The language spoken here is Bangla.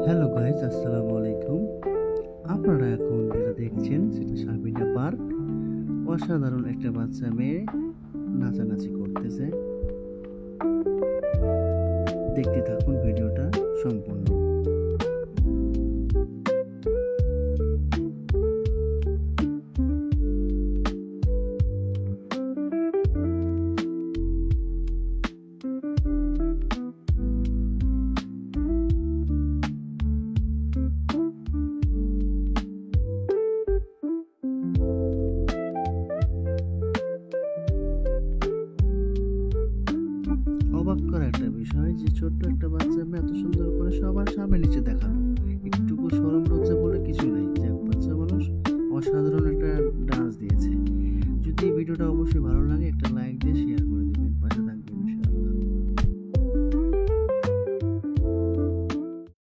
হ্যালো গাইস, আসসালামু আলাইকুম। আপনারা এখন যেটা দেখছেন সেটা সাবিনা পার্ক। অসাধারণ একটা বাচ্চা মেয়ে নাচানাচি করতেছে। দেখতে থাকুন ভিডিওটা সম্পূর্ণ। অবাক করা একটা বিষয় যে ছোট্ট একটা বাচ্চা মেয়ে এত সুন্দর করে সবার সামনে নিচে দেখালো। একটুকু শরম লজ্জা বলে কিছুই নাই, যে এক বাচ্চা মানুষ অসাধারণ একটা ডান্স দিয়েছে। যদি এই ভিডিওটা অবশ্যই ভালো